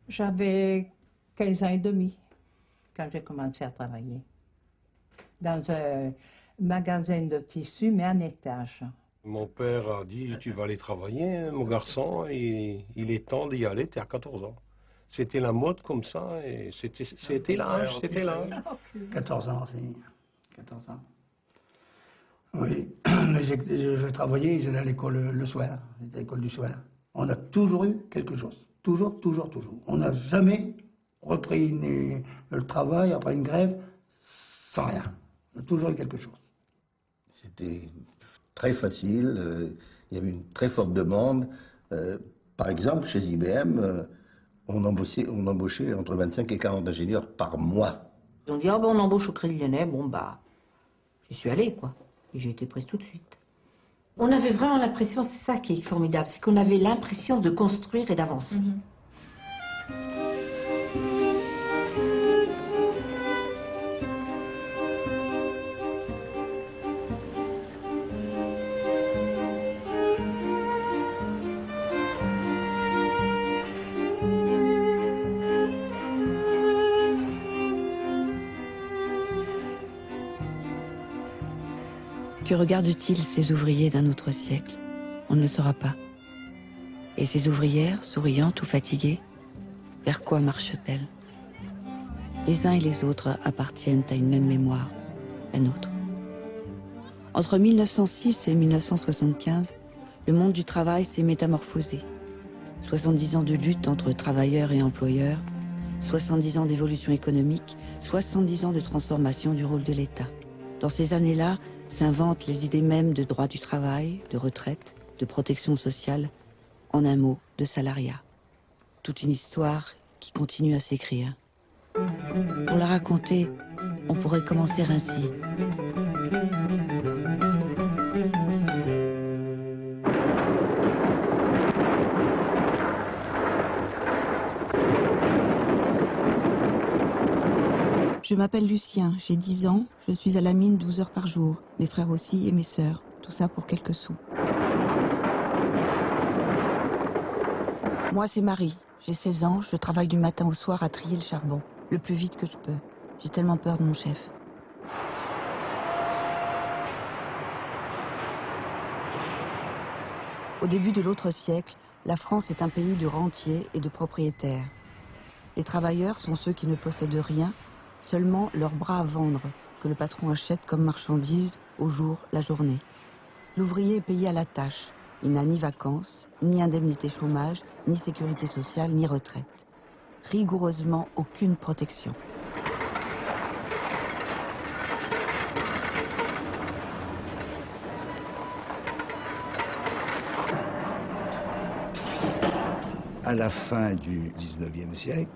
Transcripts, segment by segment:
J'avais 15 ans et demi quand j'ai commencé à travailler. Dans un magasin de tissus, mais en étage. Mon père a dit, tu vas aller travailler, hein, mon garçon, et il est temps d'y aller, tu as 14 ans. C'était la mode comme ça, et c'était l'âge, c'était l'âge. 14 ans, c'est 14 ans. Oui, mais je travaillais, j'allais à l'école le soir, j'étais à l'école du soir. On a toujours eu quelque chose, toujours, toujours, toujours. On n'a jamais repris le travail après une grève sans rien. On a toujours eu quelque chose. C'était très facile, il y avait une très forte demande. Par exemple, chez IBM, on embauchait entre 25 et 40 ingénieurs par mois. On dit, ah ben on embauche au Crédit Lyonnais, bon bah, j'y suis allée quoi. Et j'ai été prise tout de suite. On avait vraiment l'impression, c'est ça qui est formidable, c'est qu'on avait l'impression de construire et d'avancer. Que regardent-ils ces ouvriers d'un autre siècle? On ne le saura pas. Et ces ouvrières, souriantes ou fatiguées, vers quoi marchent-elles? Les uns et les autres appartiennent à une même mémoire, la nôtre. Entre 1906 et 1975, le monde du travail s'est métamorphosé. 70 ans de lutte entre travailleurs et employeurs, 70 ans d'évolution économique, 70 ans de transformation du rôle de l'État. Dans ces années-là, s'inventent les idées mêmes de droit du travail, de retraite, de protection sociale, en un mot, de salariat. Toute une histoire qui continue à s'écrire. Pour la raconter, on pourrait commencer ainsi. Je m'appelle Lucien, j'ai 10 ans, je suis à la mine 12 heures par jour, mes frères aussi et mes sœurs, tout ça pour quelques sous. Moi c'est Marie, j'ai 16 ans, je travaille du matin au soir à trier le charbon, le plus vite que je peux. J'ai tellement peur de mon chef. Au début de l'autre siècle, la France est un pays de rentiers et de propriétaires. Les travailleurs sont ceux qui ne possèdent rien, seulement leurs bras à vendre, que le patron achète comme marchandise au jour, la journée. L'ouvrier est payé à la tâche. Il n'a ni vacances, ni indemnité chômage, ni sécurité sociale, ni retraite. Rigoureusement aucune protection. À la fin du 19e siècle,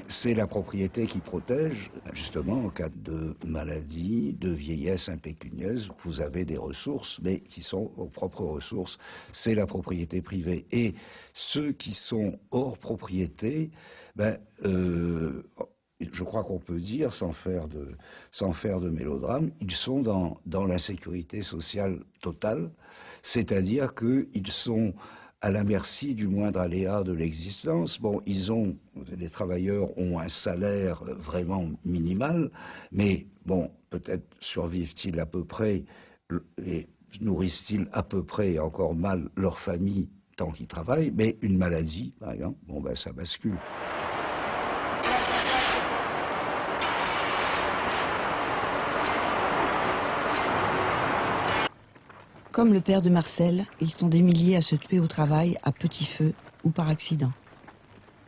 c'est la propriété qui protège, justement, en cas de maladie, de vieillesse impécunieuse. Vous avez des ressources, mais qui sont vos propres ressources. C'est la propriété privée. Et ceux qui sont hors propriété, je crois qu'on peut dire, sans faire de mélodrame, ils sont dans l'insécurité sociale totale. C'est-à-dire qu'ils sont à la merci du moindre aléa de l'existence. Bon, les travailleurs ont un salaire vraiment minimal, mais bon, peut-être survivent-ils à peu près et nourrissent-ils à peu près et encore mal leur famille tant qu'ils travaillent, mais une maladie, par exemple, bon ben ça bascule. Comme le père de Marcel, ils sont des milliers à se tuer au travail à petit feu ou par accident.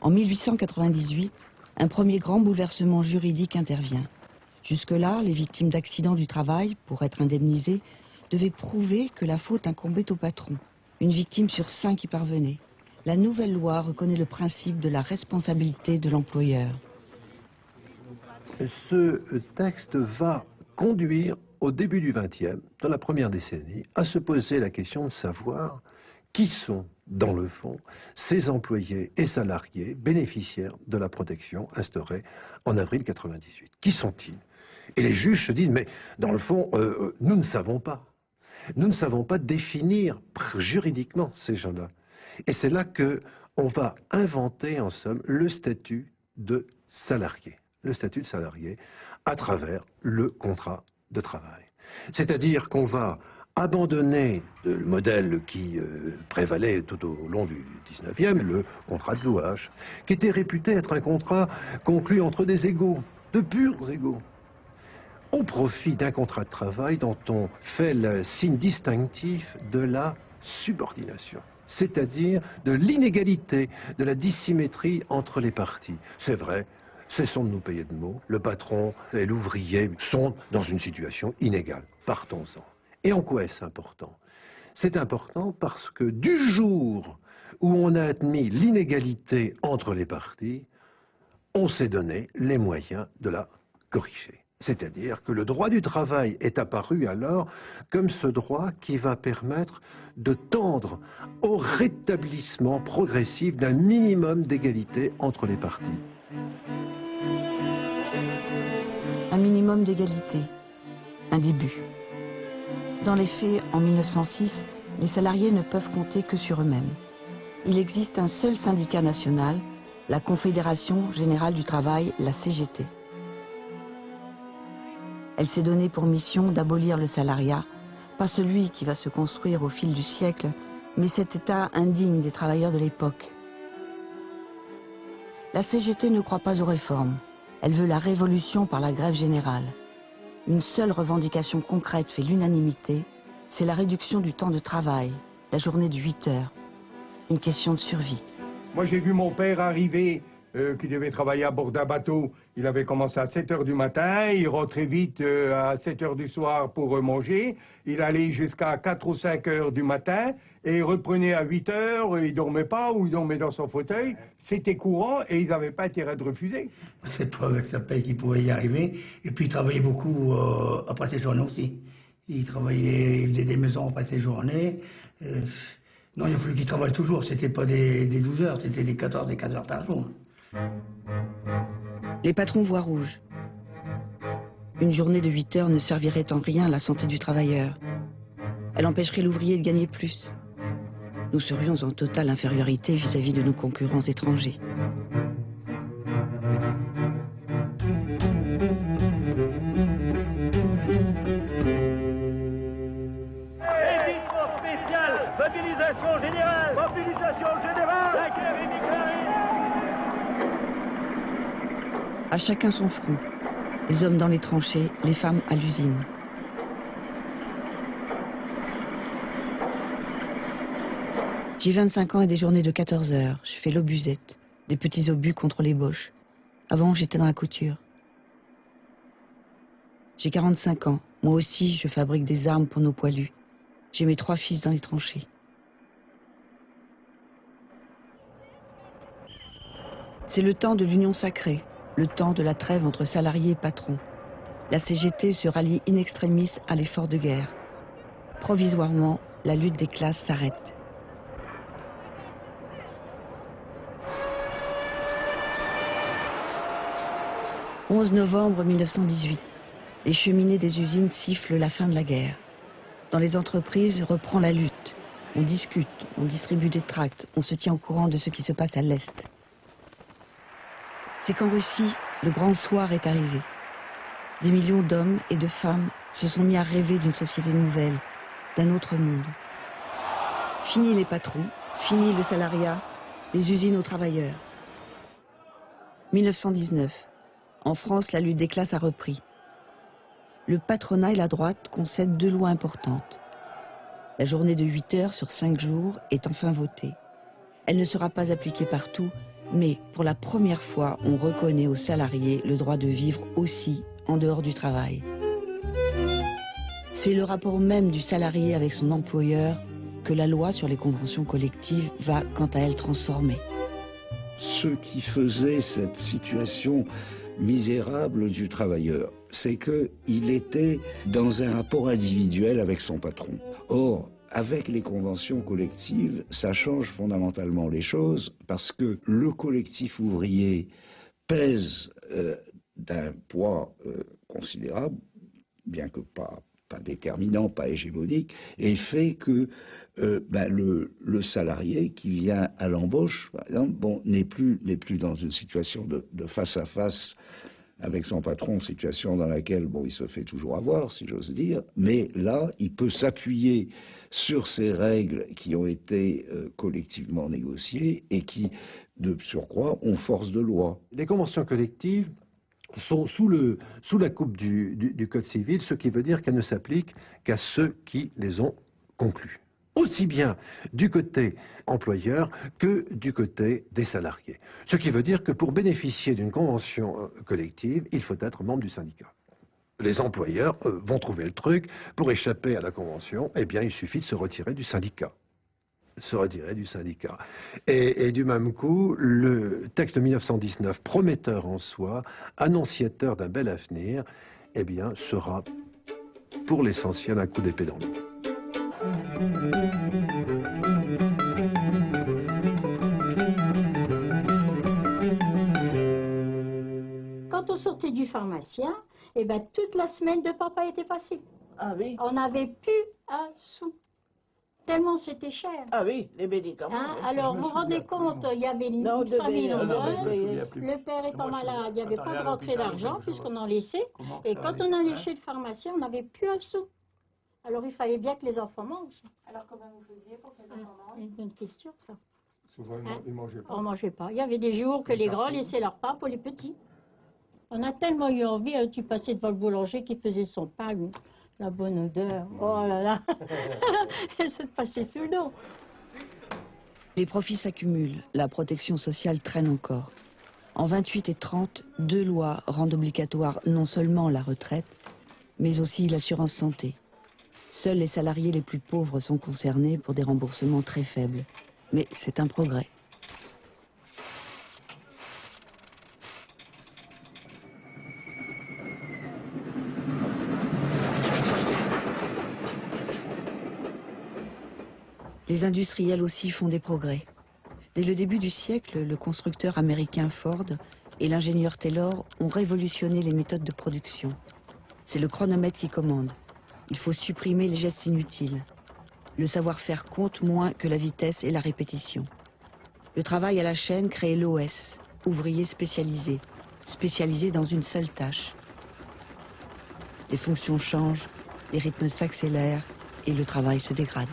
En 1898, un premier grand bouleversement juridique intervient. Jusque-là, les victimes d'accidents du travail, pour être indemnisées, devaient prouver que la faute incombait au patron. Une victime sur 5 y parvenait. La nouvelle loi reconnaît le principe de la responsabilité de l'employeur. Ce texte va conduire au début du XXe, dans la première décennie, à se poser la question de savoir qui sont, dans le fond, ces employés et salariés bénéficiaires de la protection instaurée en avril 98. Qui sont-ils? Et les juges se disent, mais dans le fond, nous ne savons pas. Nous ne savons pas définir juridiquement ces gens-là. Et c'est là que on va inventer, en somme, le statut de salarié. Le statut de salarié à travers le contrat de travail. C'est-à-dire qu'on va abandonner le modèle qui prévalait tout au long du 19e, le contrat de louage, qui était réputé être un contrat conclu entre des égaux, de purs égaux, au profit d'un contrat de travail dont on fait le signe distinctif de la subordination, c'est-à-dire de l'inégalité, de la dissymétrie entre les parties. C'est vrai, cessons de nous payer de mots, le patron et l'ouvrier sont dans une situation inégale. Partons-en. Et en quoi est-ce important? C'est important parce que du jour où on a admis l'inégalité entre les parties, on s'est donné les moyens de la corriger. C'est-à-dire que le droit du travail est apparu alors comme ce droit qui va permettre de tendre au rétablissement progressif d'un minimum d'égalité entre les parties. Un minimum d'égalité, un début. Dans les faits, en 1906, les salariés ne peuvent compter que sur eux-mêmes. Il existe un seul syndicat national, la Confédération Générale du Travail, la CGT. Elle s'est donnée pour mission d'abolir le salariat, pas celui qui va se construire au fil du siècle, mais cet état indigne des travailleurs de l'époque. La CGT ne croit pas aux réformes. Elle veut la révolution par la grève générale. Une seule revendication concrète fait l'unanimité, c'est la réduction du temps de travail, la journée de 8 heures. Une question de survie. Moi, j'ai vu mon père arriver, qui devait travailler à bord d'un bateau. Il avait commencé à 7 heures du matin, il rentrait vite à 7 heures du soir pour manger. Il allait jusqu'à 4 ou 5 heures du matin et il reprenait à 8 heures, il dormait pas ou il dormait dans son fauteuil. C'était courant et ils n'avaient pas intérêt de refuser. C'est pas avec sa paye qu'il pouvait y arriver. Et puis il travaillait beaucoup après ses journées aussi. Il travaillait, il faisait des maisons après ses journées. Non, il a fallu qu'il travaille toujours. C'était pas des 12 heures, c'était des 14 et 15 heures par jour. Les patrons voient rouge. Une journée de 8 heures ne servirait en rien à la santé du travailleur. Elle empêcherait l'ouvrier de gagner plus. Nous serions en totale infériorité vis-à-vis de nos concurrents étrangers. Mobilisation générale! Mobilisation générale! La grève est déclarée! À chacun son front. Les hommes dans les tranchées, les femmes à l'usine. J'ai 25 ans et des journées de 14 heures. Je fais l'obusette, des petits obus contre les boches. Avant, j'étais dans la couture. J'ai 45 ans. Moi aussi, je fabrique des armes pour nos poilus. J'ai mes 3 fils dans les tranchées. C'est le temps de l'union sacrée, le temps de la trêve entre salariés et patrons. La CGT se rallie in extremis à l'effort de guerre. Provisoirement, la lutte des classes s'arrête. « 11 novembre 1918. Les cheminées des usines sifflent la fin de la guerre. Dans les entreprises, reprend la lutte. On discute, on distribue des tracts, on se tient au courant de ce qui se passe à l'Est. C'est qu'en Russie, le grand soir est arrivé. Des millions d'hommes et de femmes se sont mis à rêver d'une société nouvelle, d'un autre monde. Fini les patrons, fini le salariat, les usines aux travailleurs. 1919. En France, la lutte des classes a repris. Le patronat et la droite concèdent 2 lois importantes. La journée de 8 heures sur 5 jours est enfin votée. Elle ne sera pas appliquée partout, mais pour la première fois, on reconnaît aux salariés le droit de vivre aussi en dehors du travail. C'est le rapport même du salarié avec son employeur que la loi sur les conventions collectives va, quant à elle, transformer. Ce qui faisait cette situation misérable du travailleur, c'est qu'il était dans un rapport individuel avec son patron. Or, avec les conventions collectives, ça change fondamentalement les choses parce que le collectif ouvrier pèse d'un poids considérable, bien que pas pas déterminant, pas hégémonique, et fait que le salarié qui vient à l'embauche, par exemple, bon, n'est plus dans une situation de face à face avec son patron, situation dans laquelle, bon, il se fait toujours avoir, si j'ose dire, mais là, il peut s'appuyer sur ces règles qui ont été collectivement négociées et qui, de surcroît, ont force de loi. Les conventions collectives sont sous la coupe du Code civil, ce qui veut dire qu'elles ne s'appliquent qu'à ceux qui les ont conclues. Aussi bien du côté employeur que du côté des salariés. Ce qui veut dire que pour bénéficier d'une convention collective, il faut être membre du syndicat. Les employeurs vont trouver le truc. Pour échapper à la convention, eh bien, il suffit de se retirer du syndicat. Et du même coup, le texte de 1919, prometteur en soi, annonciateur d'un bel avenir, eh bien, sera pour l'essentiel un coup d'épée dans l'eau. Quand on sortait du pharmacien, eh ben, toute la semaine de papa était passée. Ah oui. On n'avait plus un sou. Tellement c'était cher. Ah oui, les médicaments. Hein? Oui. Alors, vous vous rendez compte, il y avait une famille nombreuse, le père étant malade, il n'y avait pas de rentrée d'argent puisqu'on en laissait. Et quand on allait chez le pharmacien, on n'avait plus un sou. Alors, il fallait bien que les enfants mangent. Alors, comment vous faisiez pour que les enfants mangent? Une bonne question, ça. Souvent, ils ne mangeaient pas. On ne mangeait pas. Il y avait des jours que les grands laissaient leur pain pour les petits. On a tellement eu envie, tu passais devant le boulanger qui faisait son pain, lui. La bonne odeur. Oh là là. Elle se passait sous l'eau. Les profits s'accumulent, la protection sociale traîne encore. En 28 et 30, 2 lois rendent obligatoire non seulement la retraite, mais aussi l'assurance santé. Seuls les salariés les plus pauvres sont concernés pour des remboursements très faibles. Mais c'est un progrès. Les industriels aussi font des progrès. Dès le début du siècle, le constructeur américain Ford et l'ingénieur Taylor ont révolutionné les méthodes de production. C'est le chronomètre qui commande. Il faut supprimer les gestes inutiles. Le savoir-faire compte moins que la vitesse et la répétition. Le travail à la chaîne crée l'OS, ouvrier spécialisé, spécialisé dans une seule tâche. Les fonctions changent, les rythmes s'accélèrent et le travail se dégrade.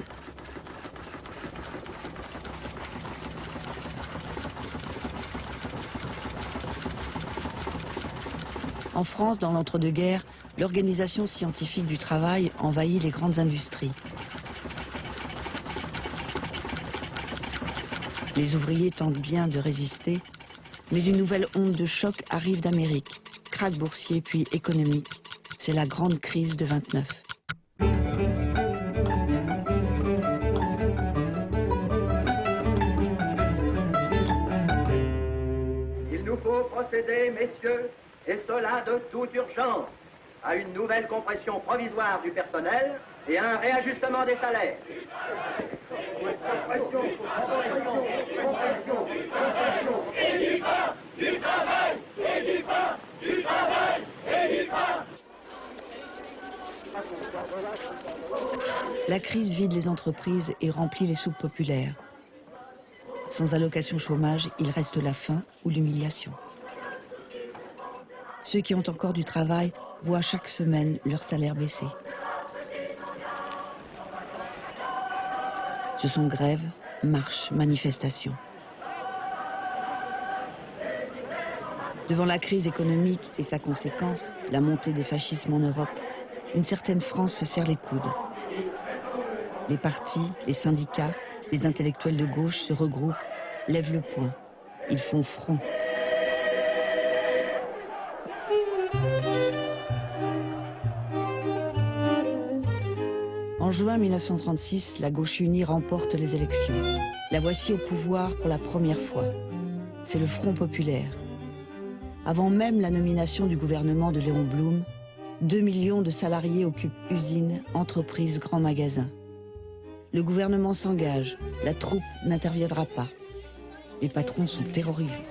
En France, dans l'entre-deux-guerres, l'organisation scientifique du travail envahit les grandes industries. Les ouvriers tentent bien de résister, mais une nouvelle onde de choc arrive d'Amérique. Krach boursier puis économique. C'est la grande crise de 29. Il nous faut procéder, messieurs, et cela de toute urgence, à une nouvelle compression provisoire du personnel et à un réajustement des salaires. Et du pain, du travail, et du pain, du travail, et du pain. La crise vide les entreprises et remplit les soupes populaires. Sans allocation chômage, il reste la faim ou l'humiliation. Ceux qui ont encore du travail voient chaque semaine leur salaire baisser. Ce sont grèves, marches, manifestations. Devant la crise économique et sa conséquence, la montée des fascismes en Europe, une certaine France se serre les coudes. Les partis, les syndicats, les intellectuels de gauche se regroupent, lèvent le poing. Ils font front. En juin 1936, la gauche unie remporte les élections. La voici au pouvoir pour la première fois. C'est le Front populaire. Avant même la nomination du gouvernement de Léon Blum, 2 millions de salariés occupent usines, entreprises, grands magasins. Le gouvernement s'engage, la troupe n'interviendra pas. Les patrons sont terrorisés.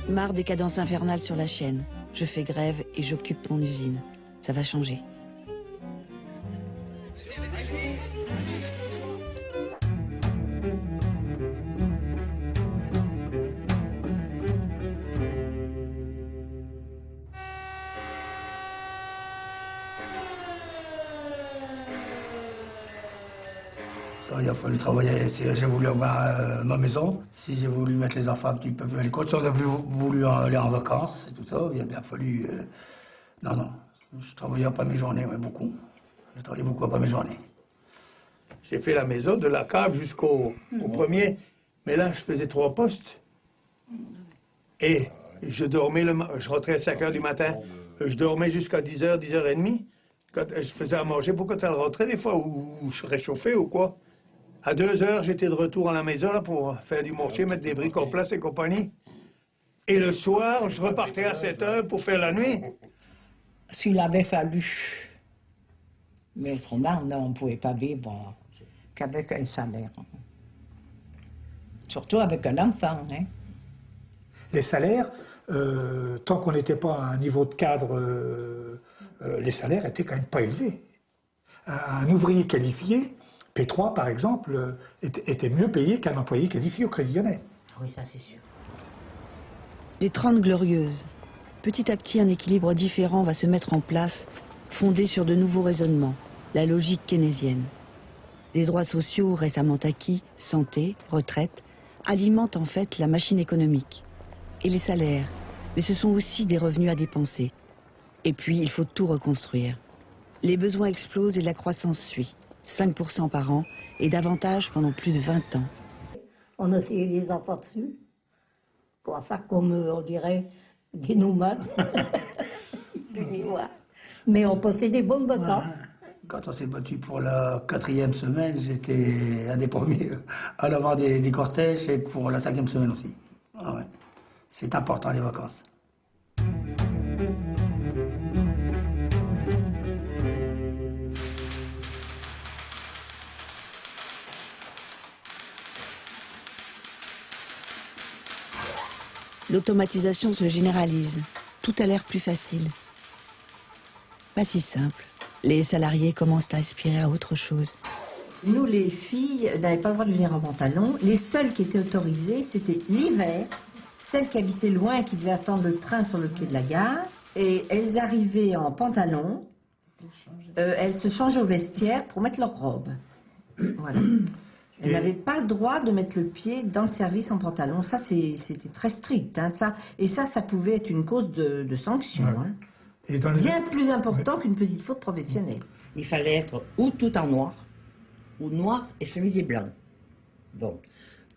Marre des cadences infernales sur la chaîne. Je fais grève et j'occupe mon usine. Ça va changer. Il a fallu travailler. Si j'ai voulu avoir ma maison, si j'ai voulu mettre les enfants un petit peu à l'école, si on a voulu aller en vacances et tout ça, il a bien fallu... Non, je travaillais après mes journées, ouais, beaucoup. Je travaillais beaucoup après mes journées. J'ai fait la maison de la cave jusqu'au premier, mais là, je faisais 3 postes. Et je dormais, je rentrais à 5 h du matin, je dormais jusqu'à 10 h, 10 h 30. Quand je faisais à manger pour quand elle rentrait, des fois, ou je réchauffais ou quoi. À 2 h, j'étais de retour à la maison là, pour faire du mortier, mettre des briques en place et compagnie. Et le soir, je repartais à 7 h pour faire la nuit. S'il avait fallu. Mais autrement, non, on ne pouvait pas vivre qu'avec un salaire. Surtout avec un enfant. Hein. Les salaires, tant qu'on n'était pas à un niveau de cadre, les salaires étaient quand même pas élevés. Un ouvrier qualifié, P3 par exemple, était mieux payé qu'un employé qualifié au Crédit Lyonnais. Oui, ça c'est sûr. Les 30 glorieuses. Petit à petit, un équilibre différent va se mettre en place, fondé sur de nouveaux raisonnements, la logique keynésienne. Les droits sociaux récemment acquis, santé, retraite, alimentent en fait la machine économique. Et les salaires, mais ce sont aussi des revenus à dépenser. Et puis, il faut tout reconstruire. Les besoins explosent et la croissance suit. 5% par an et davantage pendant plus de 20 ans. On a essayé les enfants dessus. Quoi faire comme, on dirait, des nomades. Mais on passait des bonnes vacances. Ouais. Quand on s'est battu pour la 4e semaine, j'étais un des premiers à l'avant des cortèges et pour la 5e semaine aussi. Ah ouais. C'est important les vacances. L'automatisation se généralise. Tout a l'air plus facile. Pas si simple. Les salariés commencent à aspirer à autre chose. Nous, les filles, n'avaient pas le droit de venir en pantalon. Les seules qui étaient autorisées, c'était l'hiver, celles qui habitaient loin et qui devaient attendre le train sur le quai de la gare. Et elles arrivaient en pantalon. Elles se changeaient au vestiaire pour mettre leur robe. Voilà. Elles n'avaient pas le droit de mettre le pied dans le service en pantalon. Ça, c'était très strict. Hein, ça. Et ça pouvait être une cause de sanction. Ouais. Hein. Et bien plus important qu'une petite faute professionnelle. Il fallait être ou tout en noir, ou noir et chemisier blanc. Bon.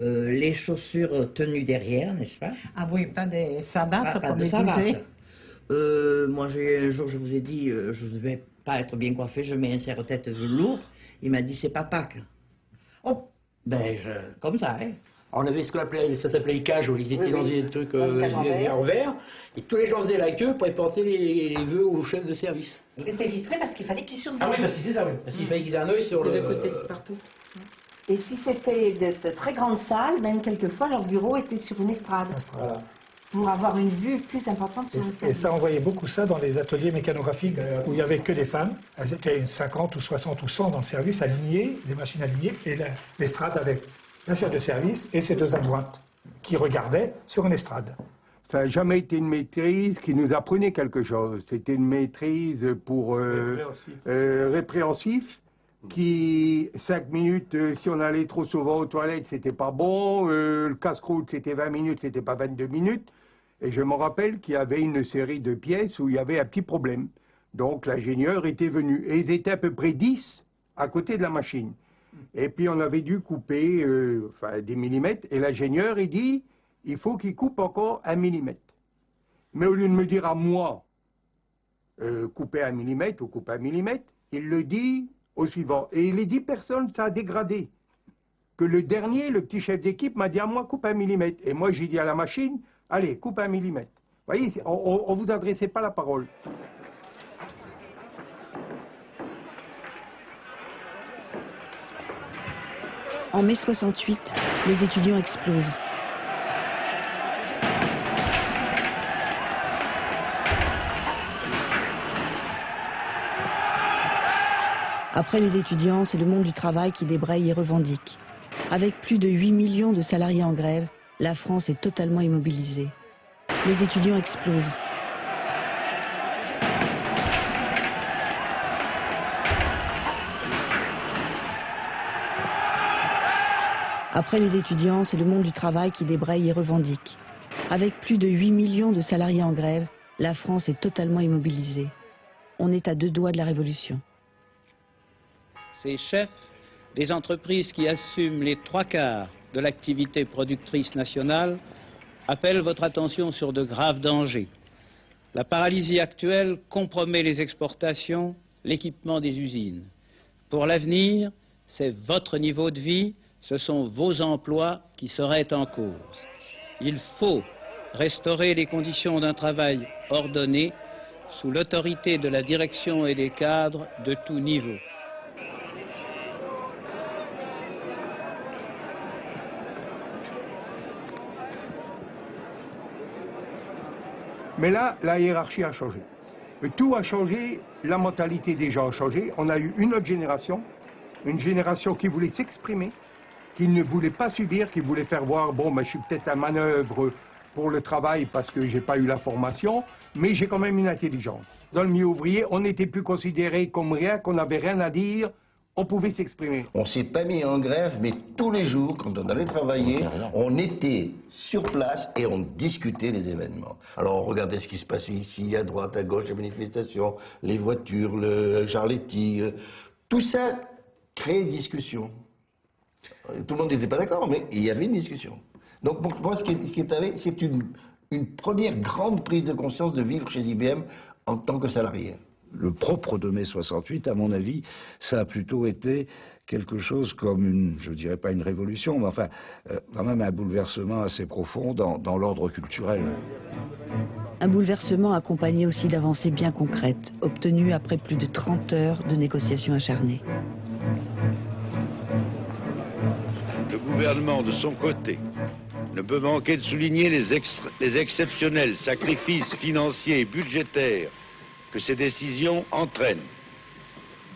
Les chaussures tenues derrière, n'est-ce pas? Ah oui, pas des savates, pas comme de ils savates. disaient. Moi, un jour, je vous ai dit, je ne vais pas être bien coiffée, je mets un serre-tête velours. Il m'a dit, c'est pas Pâques. Oh, ben, comme ça, hein. On avait ce qu'on appelait, ça s'appelait les cages, où ils étaient dans des trucs en verre, et tous les gens faisaient la queue pour porter les vœux au chef de service. C'était vitré parce qu'il fallait qu'ils surveillent. Ah oui, c'est ça, oui. Parce qu'il fallait qu'ils aient un œil sur le... De côté, partout. Et si c'était de très grandes salles, même quelquefois, leur bureau était sur une estrade. Voilà. Pour avoir une vue plus importante sur le service. Et ça, on voyait beaucoup ça dans les ateliers mécanographiques où il n'y avait que des femmes. Elles étaient 50 ou 60 ou 100 dans le service, alignées, des machines alignées, et l'estrade avec la chef de service et ses 2 adjointes qui regardaient sur une estrade. Ça n'a jamais été une maîtrise qui nous apprenait quelque chose. C'était une maîtrise pour répréhensif, qui 5 minutes, si on allait trop souvent aux toilettes, c'était pas bon. Le casse-croûte, c'était 20 minutes, c'était pas 22 minutes. Et je me rappelle qu'il y avait une série de pièces où il y avait un petit problème. Donc l'ingénieur était venu. Et ils étaient à peu près 10 à côté de la machine. Et puis on avait dû couper des millimètres. Et l'ingénieur, il dit, il faut qu'il coupe encore 1 millimètre. Mais au lieu de me dire à moi, couper 1 millimètre ou couper 1 millimètre, il le dit au suivant. Et les 10 personnes, ça a dégradé. Que le dernier, le petit chef d'équipe, m'a dit à moi, coupe 1 millimètre. Et moi, j'ai dit à la machine, allez, coupe 1 millimètre. Vous voyez, on ne vous adressait pas la parole. En mai 68, les étudiants explosent. Après les étudiants, c'est le monde du travail qui débraye et revendique. Avec plus de 8 millions de salariés en grève, la France est totalement immobilisée. Les étudiants explosent. Après les étudiants, c'est le monde du travail qui débraye et revendique. Avec plus de 8 millions de salariés en grève, la France est totalement immobilisée. On est à 2 doigts de la révolution. Ces chefs des entreprises qui assument les 3/4 de l'activité productrice nationale appellent votre attention sur de graves dangers. La paralysie actuelle compromet les exportations, l'équipement des usines. Pour l'avenir, c'est votre niveau de vie, ce sont vos emplois qui seraient en cause. Il faut restaurer les conditions d'un travail ordonné sous l'autorité de la direction et des cadres de tout niveau. Mais là, la hiérarchie a changé. Tout a changé, la mentalité des gens a changé. On a eu une autre génération, une génération qui voulait s'exprimer, qui ne voulait pas subir, qui voulait faire voir, bon, je suis peut-être à manœuvre pour le travail parce que j'ai pas eu la formation, mais j'ai quand même une intelligence. Dans le milieu ouvrier, on n'était plus considéré comme rien, qu'on n'avait rien à dire, on pouvait s'exprimer. On s'est pas mis en grève, mais tous les jours, quand on allait travailler, on était sur place et on discutait des événements. Alors on regardait ce qui se passait ici, à droite, à gauche, les manifestations, les voitures, le Charletti, tout ça créait une discussion. Tout le monde n'était pas d'accord, mais il y avait une discussion. Donc pour moi, ce qui est arrivé, c'est une première grande prise de conscience de vivre chez IBM en tant que salarié. Le propre de mai 68, à mon avis, ça a plutôt été quelque chose comme une, je dirais pas une révolution, mais enfin, quand même un bouleversement assez profond dans l'ordre culturel. Un bouleversement accompagné aussi d'avancées bien concrètes, obtenues après plus de 30 heures de négociations acharnées. Le gouvernement, de son côté, ne peut manquer de souligner les exceptionnels sacrifices financiers et budgétaires que ces décisions entraînent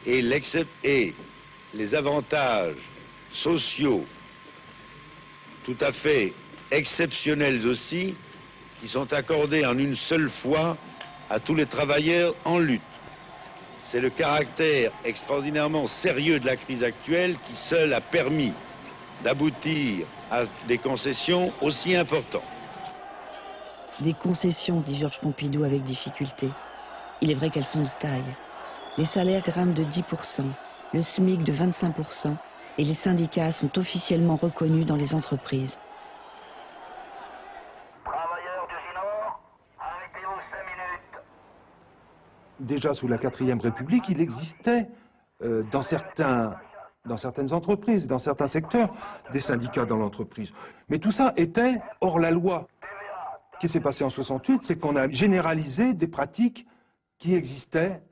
et les avantages sociaux tout à fait exceptionnels aussi qui sont accordés en une seule fois à tous les travailleurs en lutte. C'est le caractère extraordinairement sérieux de la crise actuelle qui seul a permis d'aboutir à des concessions aussi importantes. Des concessions, dit Georges Pompidou avec difficulté. Il est vrai qu'elles sont de taille. Les salaires grimpent de 10%, le SMIC de 25%, et les syndicats sont officiellement reconnus dans les entreprises. Déjà sous la 4e République, il existait dans certaines entreprises, dans certains secteurs, des syndicats dans l'entreprise. Mais tout ça était hors la loi. Ce qui s'est passé en 68, c'est qu'on a généralisé des pratiques qui existaient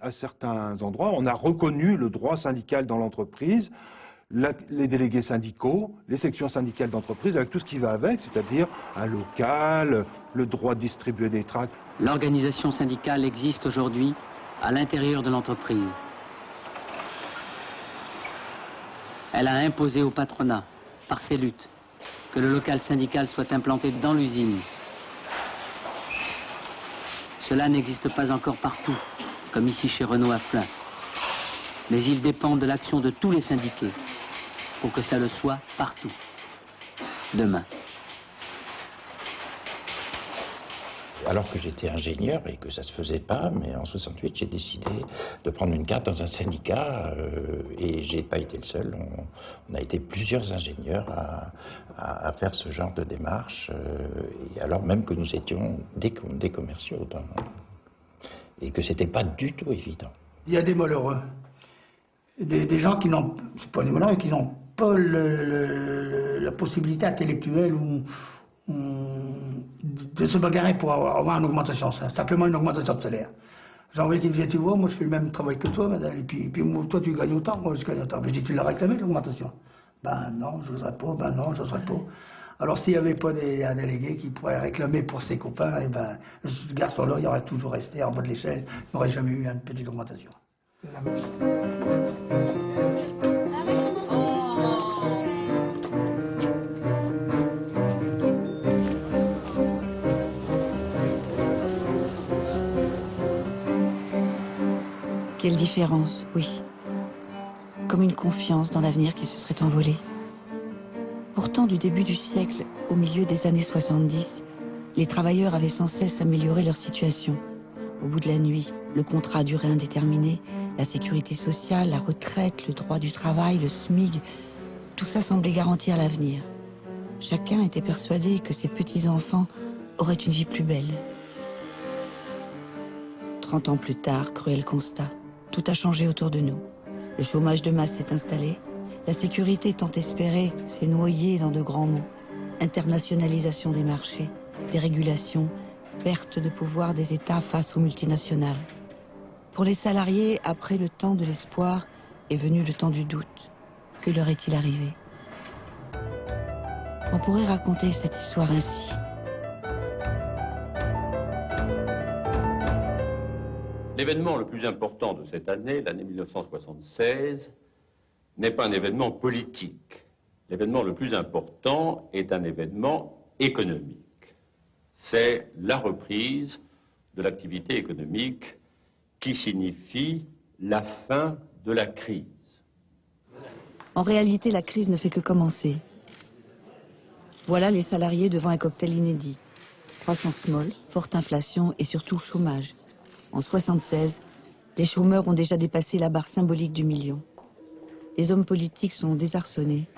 à certains endroits. On a reconnu le droit syndical dans l'entreprise, les délégués syndicaux, les sections syndicales d'entreprise, avec tout ce qui va avec, c'est-à-dire un local, le droit de distribuer des tracts. L'organisation syndicale existe aujourd'hui à l'intérieur de l'entreprise. Elle a imposé au patronat, par ses luttes, que le local syndical soit implanté dans l'usine. Cela n'existe pas encore partout, comme ici chez Renault à Flins. Mais il dépend de l'action de tous les syndiqués pour que ça le soit partout, demain. Alors que j'étais ingénieur et que ça se faisait pas, mais en 68, j'ai décidé de prendre une carte dans un syndicat et j'ai pas été le seul. On a été plusieurs ingénieurs à faire ce genre de démarche, et alors même que nous étions des commerciaux et que c'était pas du tout évident. Il y a des malheureux, des gens qui n'ont, c'est pas des malheureux, qui n'ont pas la possibilité intellectuelle ou de se bagarrer pour avoir une augmentation, simplement une augmentation de salaire. J'ai envoyé qui me disait, tu vois, moi je fais le même travail que toi, madame, et puis toi tu gagnes autant, moi je gagne autant. Mais je dis, tu l'as réclamé l'augmentation? Ben non, je n'oserais pas, ben non, je n'oserais pas. Alors s'il n'y avait pas un délégué qui pourrait réclamer pour ses copains, et ben ce garçon-là, il aurait toujours resté en bas de l'échelle, il n'aurait jamais eu une petite augmentation. Quelle différence, oui. Comme une confiance dans l'avenir qui se serait envolée. Pourtant, du début du siècle au milieu des années 70, les travailleurs avaient sans cesse amélioré leur situation. Au bout de la nuit, le contrat à durée indéterminée, la sécurité sociale, la retraite, le droit du travail, le SMIC, tout ça semblait garantir l'avenir. Chacun était persuadé que ses petits-enfants auraient une vie plus belle. 30 ans plus tard, cruel constat, tout a changé autour de nous. Le chômage de masse s'est installé, la sécurité tant espérée s'est noyée dans de grands mots. Internationalisation des marchés, dérégulation, perte de pouvoir des États face aux multinationales. Pour les salariés, après le temps de l'espoir, est venu le temps du doute. Que leur est-il arrivé? On pourrait raconter cette histoire ainsi. L'événement le plus important de cette année, l'année 1976, n'est pas un événement politique. L'événement le plus important est un événement économique. C'est la reprise de l'activité économique qui signifie la fin de la crise. En réalité, la crise ne fait que commencer. Voilà les salariés devant un cocktail inédit. Croissance molle, forte inflation et surtout chômage. En 1976, les chômeurs ont déjà dépassé la barre symbolique du million. Les hommes politiques sont désarçonnés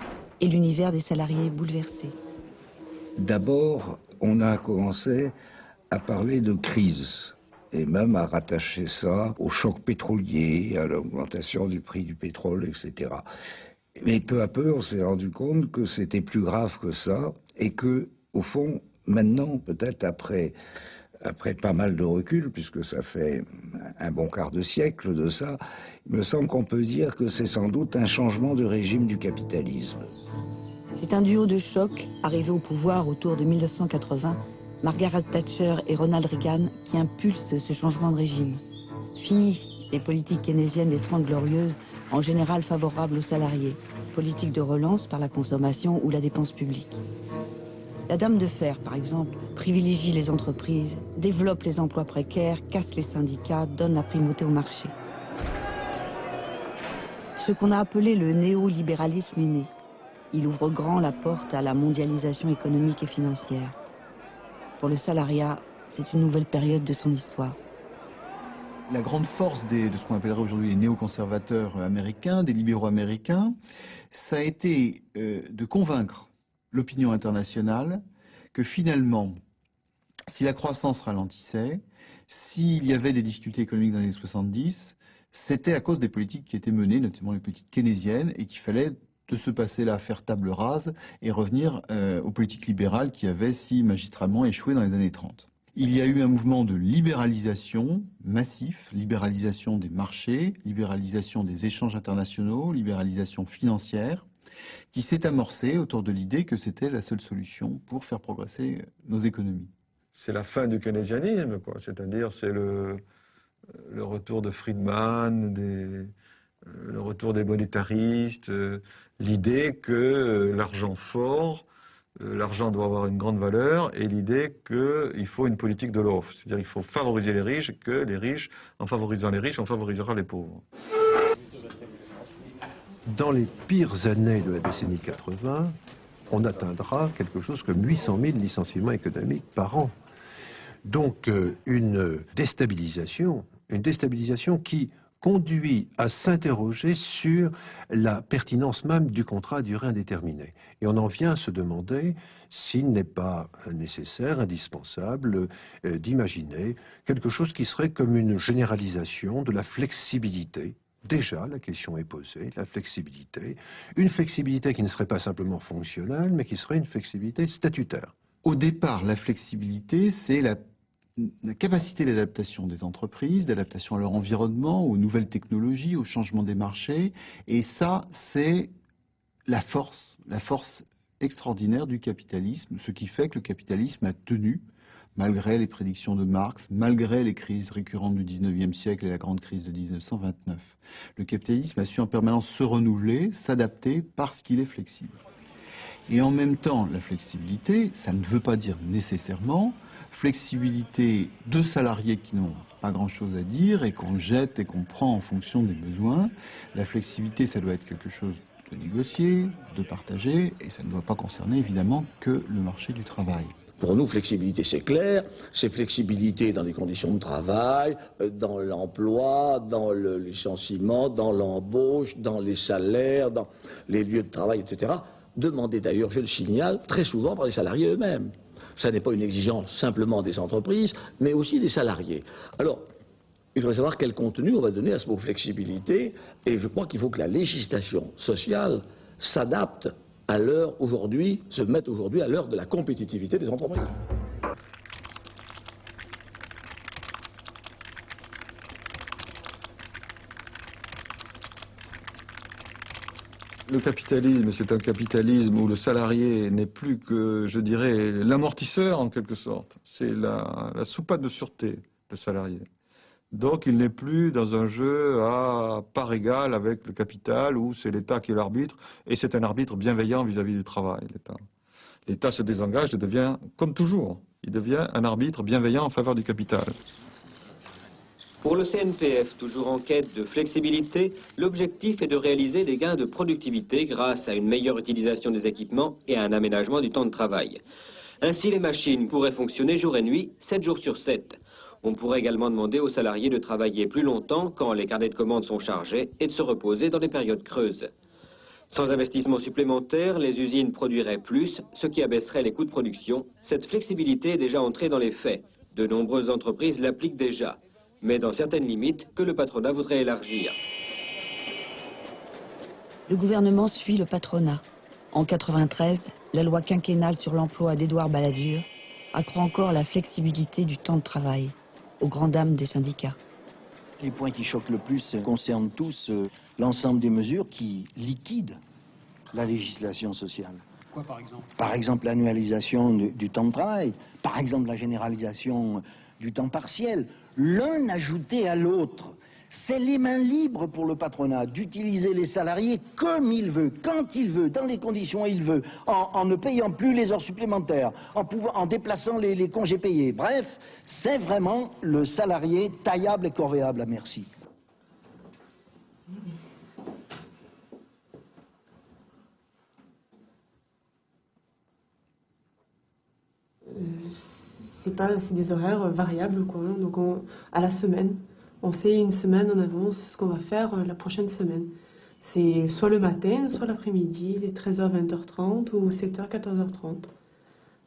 et l'univers des salariés bouleversé. D'abord, on a commencé à parler de crise et même à rattacher ça au choc pétrolier, à l'augmentation du prix du pétrole, etc. Mais peu à peu, on s'est rendu compte que c'était plus grave que ça et que, au fond, maintenant, peut-être après pas mal de recul, puisque ça fait un bon quart de siècle de ça, il me semble qu'on peut dire que c'est sans doute un changement de régime du capitalisme. C'est un duo de choc, arrivé au pouvoir autour de 1980, Margaret Thatcher et Ronald Reagan, qui impulse ce changement de régime. Fini les politiques keynésiennes des 30 glorieuses, en général favorables aux salariés. Politique de relance par la consommation ou la dépense publique. La Dame de Fer, par exemple, privilégie les entreprises, développe les emplois précaires, casse les syndicats, donne la primauté au marché. Ce qu'on a appelé le néolibéralisme est né. Il ouvre grand la porte à la mondialisation économique et financière. Pour le salariat, c'est une nouvelle période de son histoire. La grande force de ce qu'on appellerait aujourd'hui les néoconservateurs américains, des libéraux américains, ça a été de convaincre l'opinion internationale que finalement, si la croissance ralentissait, s'il y avait des difficultés économiques dans les années 70, c'était à cause des politiques qui étaient menées, notamment les politiques keynésiennes, et qu'il fallait de se passer là, faire table rase et revenir aux politiques libérales qui avaient si magistralement échoué dans les années 30. Il y a eu un mouvement de libéralisation massif, libéralisation des marchés, libéralisation des échanges internationaux, libéralisation financière, qui s'est amorcé autour de l'idée que c'était la seule solution pour faire progresser nos économies. C'est la fin du keynésianisme, quoi. C'est-à-dire c'est le retour de Friedman, le retour des monétaristes, l'idée que l'argent fort, l'argent doit avoir une grande valeur, et l'idée qu'il faut une politique de l'offre. C'est-à-dire qu'il faut favoriser les riches, et que les riches, en favorisant les riches, on favorisera les pauvres. Dans les pires années de la décennie 80, on atteindra quelque chose comme 800 000 licenciements économiques par an. Donc une déstabilisation qui conduit à s'interroger sur la pertinence même du contrat à durée indéterminée. Et on en vient à se demander s'il n'est pas nécessaire, indispensable, d'imaginer quelque chose qui serait comme une généralisation de la flexibilité. Déjà, la question est posée, la flexibilité. Une flexibilité qui ne serait pas simplement fonctionnelle, mais qui serait une flexibilité statutaire. Au départ, la flexibilité, c'est la capacité d'adaptation des entreprises, d'adaptation à leur environnement, aux nouvelles technologies, au changement des marchés. Et ça, c'est la force extraordinaire du capitalisme, ce qui fait que le capitalisme a tenu malgré les prédictions de Marx, malgré les crises récurrentes du 19e siècle et la grande crise de 1929. Le capitalisme a su en permanence se renouveler, s'adapter parce qu'il est flexible. Et en même temps, la flexibilité, ça ne veut pas dire nécessairement flexibilité de salariés qui n'ont pas grand-chose à dire et qu'on jette et qu'on prend en fonction des besoins. La flexibilité, ça doit être quelque chose de négocié, de partagé, et ça ne doit pas concerner évidemment que le marché du travail. Pour nous, flexibilité, c'est clair. C'est flexibilité dans les conditions de travail, dans l'emploi, dans le licenciement, dans l'embauche, dans les salaires, dans les lieux de travail, etc. Demandé d'ailleurs, je le signale, très souvent par les salariés eux-mêmes. Ça n'est pas une exigence simplement des entreprises, mais aussi des salariés. Alors, il faudrait savoir quel contenu on va donner à ce mot flexibilité, et je crois qu'il faut que la législation sociale s'adapte à l'heure aujourd'hui, se mette aujourd'hui à l'heure de la compétitivité des entreprises. Le capitalisme, c'est un capitalisme où le salarié n'est plus que, je dirais, l'amortisseur en quelque sorte. C'est la soupape de sûreté, le salarié. Donc il n'est plus dans un jeu à part égale avec le capital où c'est l'État qui est l'arbitre, et c'est un arbitre bienveillant vis-à-vis du travail, l'État. L'État se désengage et devient, comme toujours, il devient un arbitre bienveillant en faveur du capital. Pour le CNPF, toujours en quête de flexibilité, l'objectif est de réaliser des gains de productivité grâce à une meilleure utilisation des équipements et à un aménagement du temps de travail. Ainsi, les machines pourraient fonctionner jour et nuit, 7 jours sur 7. On pourrait également demander aux salariés de travailler plus longtemps quand les carnets de commandes sont chargés et de se reposer dans les périodes creuses. Sans investissement supplémentaire, les usines produiraient plus, ce qui abaisserait les coûts de production. Cette flexibilité est déjà entrée dans les faits. De nombreuses entreprises l'appliquent déjà, mais dans certaines limites que le patronat voudrait élargir. Le gouvernement suit le patronat. En 1993, la loi quinquennale sur l'emploi d'Édouard Balladur accroît encore la flexibilité du temps de travail, aux grandes dames des syndicats. Les points qui choquent le plus concernent tous l'ensemble des mesures qui liquident la législation sociale. Quoi, par exemple? Par exemple, l'annualisation du temps de travail, par exemple la généralisation du temps partiel. L'un ajouté à l'autre. C'est les mains libres pour le patronat d'utiliser les salariés comme il veut, quand il veut, dans les conditions il veut, en ne payant plus les heures supplémentaires, en déplaçant les congés payés. Bref, c'est vraiment le salarié taillable et corvéable à merci. C'est des horaires variables, quoi. Donc à la semaine, on sait une semaine en avance ce qu'on va faire la prochaine semaine. C'est soit le matin, soit l'après-midi, les 13h, 20h30 ou 7h, 14h30.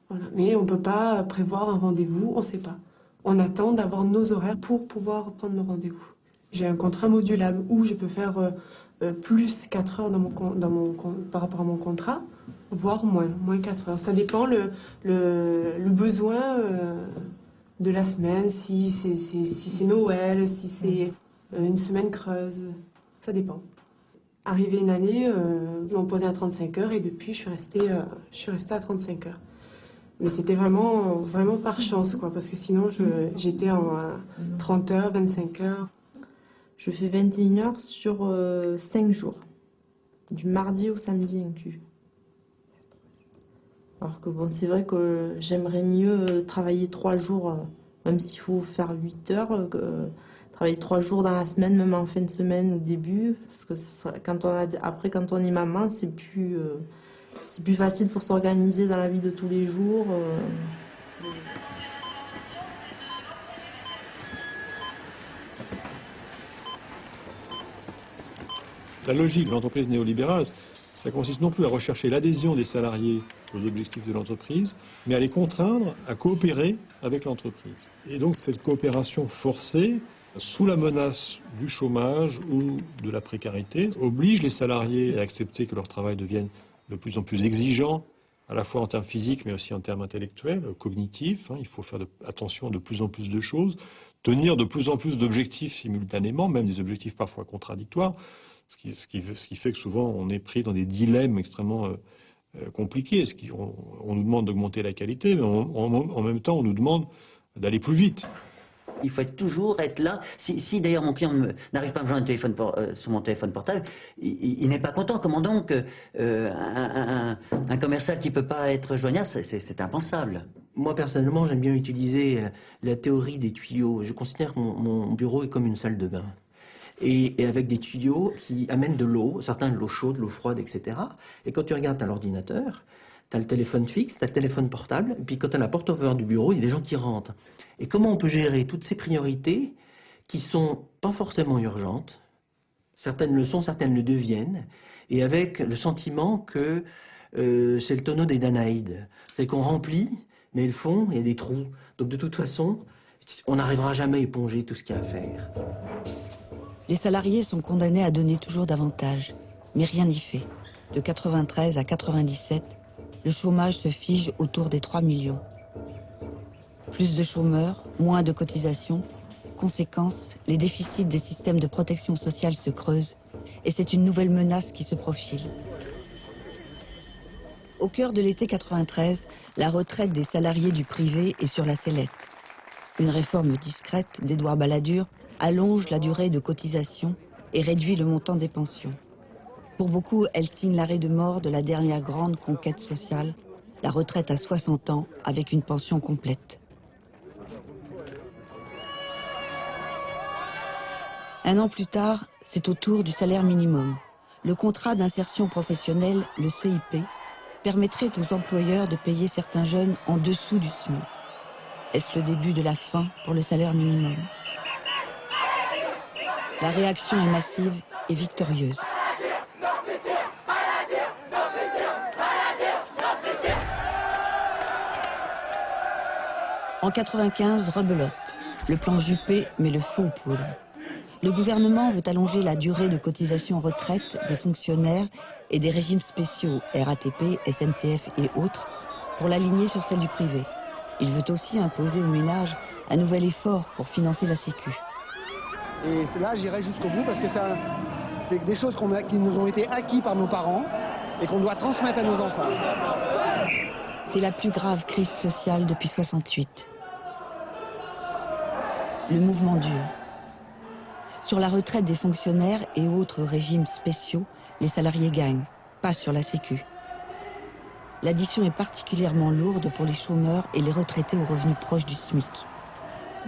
Voilà. Mais on ne peut pas prévoir un rendez-vous, on ne sait pas. On attend d'avoir nos horaires pour pouvoir prendre le rendez-vous. J'ai un contrat modulable où je peux faire plus 4 heures par rapport à mon contrat, voire moins 4 heures. Ça dépend le besoin de la semaine, si c'est Noël, si c'est une semaine creuse, ça dépend. Arrivé une année, ils m'ont posé à 35 heures et depuis je suis restée à 35 heures. Mais c'était vraiment par chance, quoi, parce que sinon j'étais en 30 heures, 25 heures. Je fais 21 heures sur 5 jours, du mardi au samedi inclus. Alors que bon, c'est vrai que j'aimerais mieux travailler 3 jours, même s'il faut faire 8 heures, travailler 3 jours dans la semaine, même en fin de semaine au début, parce que quand on est maman, c'est plus facile pour s'organiser dans la vie de tous les jours. La logique de l'entreprise néolibérale, ça consiste non plus à rechercher l'adhésion des salariés aux objectifs de l'entreprise, mais à les contraindre à coopérer avec l'entreprise. Et donc cette coopération forcée, sous la menace du chômage ou de la précarité, oblige les salariés à accepter que leur travail devienne de plus en plus exigeant, à la fois en termes physiques, mais aussi en termes intellectuels, cognitifs. Il faut faire attention à de plus en plus de choses, tenir de plus en plus d'objectifs simultanément, même des objectifs parfois contradictoires, ce qui fait que souvent on est pris dans des dilemmes extrêmement compliqué. On nous demande d'augmenter la qualité, mais en même temps, on nous demande d'aller plus vite. Il faut toujours être là. Si d'ailleurs mon client n'arrive pas à me joindre sur mon téléphone portable, il n'est pas content. Comment donc un commercial qui ne peut pas être joignable, c'est impensable. Moi, personnellement, j'aime bien utiliser la théorie des tuyaux. Je considère que mon bureau est comme une salle de bain. Et avec des tuyaux qui amènent de l'eau, certains de l'eau chaude, l'eau froide, etc. Et quand tu regardes, tu as l'ordinateur, tu as le téléphone fixe, tu as le téléphone portable, et puis quand tu as la porte ouverte du bureau, il y a des gens qui rentrent. Et comment on peut gérer toutes ces priorités qui sont pas forcément urgentes, certaines le sont, certaines le deviennent, et avec le sentiment que c'est le tonneau des Danaïdes. C'est qu'on remplit, mais le fond, il y a des trous. Donc de toute façon, on n'arrivera jamais à éponger tout ce qu'il y a à faire. Les salariés sont condamnés à donner toujours davantage, mais rien n'y fait. De 93 à 97, le chômage se fige autour des 3 millions. Plus de chômeurs, moins de cotisations. Conséquence, les déficits des systèmes de protection sociale se creusent et c'est une nouvelle menace qui se profile. Au cœur de l'été 93, la retraite des salariés du privé est sur la sellette. Une réforme discrète d'Édouard Balladur allonge la durée de cotisation et réduit le montant des pensions. Pour beaucoup, elle signe l'arrêt de mort de la dernière grande conquête sociale, la retraite à 60 ans avec une pension complète. Un an plus tard, c'est au tour du salaire minimum. Le contrat d'insertion professionnelle, le CIP, permettrait aux employeurs de payer certains jeunes en dessous du SMIC. Est-ce le début de la fin pour le salaire minimum? La réaction est massive et victorieuse. En 95, rebelote. Le plan Juppé met le feu aux poudres. Le gouvernement veut allonger la durée de cotisation retraite des fonctionnaires et des régimes spéciaux, RATP, SNCF et autres, pour l'aligner sur celle du privé. Il veut aussi imposer aux ménages un nouvel effort pour financer la Sécu. Et là, j'irai jusqu'au bout parce que c'est des choses qui nous ont été acquis par nos parents et qu'on doit transmettre à nos enfants. C'est la plus grave crise sociale depuis 68. Le mouvement dure. Sur la retraite des fonctionnaires et autres régimes spéciaux, les salariés gagnent, pas sur la Sécu. L'addition est particulièrement lourde pour les chômeurs et les retraités aux revenus proches du SMIC.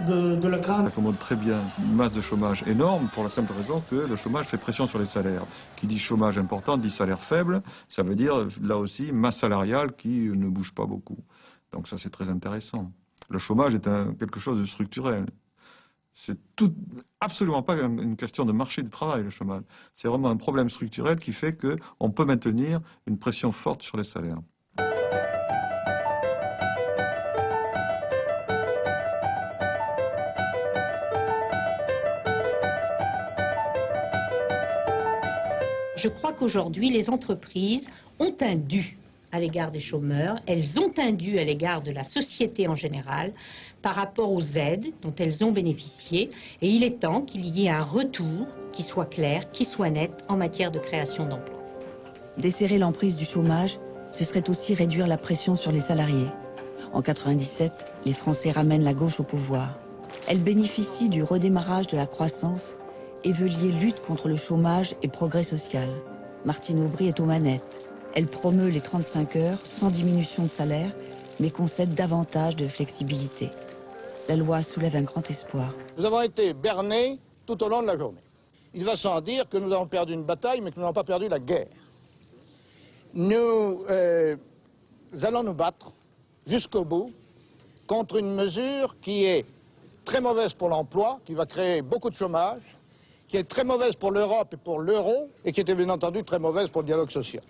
Ça accommode très bien une masse de chômage énorme pour la simple raison que le chômage fait pression sur les salaires. Qui dit chômage important dit salaire faible, ça veut dire là aussi masse salariale qui ne bouge pas beaucoup. Donc ça c'est très intéressant. Le chômage est quelque chose de structurel. C'est absolument pas une question de marché du travail, le chômage. C'est vraiment un problème structurel qui fait qu'on peut maintenir une pression forte sur les salaires. Je crois qu'aujourd'hui, les entreprises ont un dû à l'égard des chômeurs, elles ont un dû à l'égard de la société en général par rapport aux aides dont elles ont bénéficié, et il est temps qu'il y ait un retour qui soit clair, qui soit net en matière de création d'emplois. Desserrer l'emprise du chômage, ce serait aussi réduire la pression sur les salariés. En 97, les Français ramènent la gauche au pouvoir. Elle bénéficie du redémarrage de la croissance et veut lier lutte contre le chômage et progrès social. Martine Aubry est aux manettes. Elle promeut les 35 heures sans diminution de salaire, mais concède davantage de flexibilité. La loi soulève un grand espoir. Nous avons été bernés tout au long de la journée. Il va sans dire que nous avons perdu une bataille, mais que nous n'avons pas perdu la guerre. Nous allons nous battre jusqu'au bout contre une mesure qui est très mauvaise pour l'emploi, qui va créer beaucoup de chômage, qui est très mauvaise pour l'Europe et pour l'euro, et qui était bien entendu très mauvaise pour le dialogue social.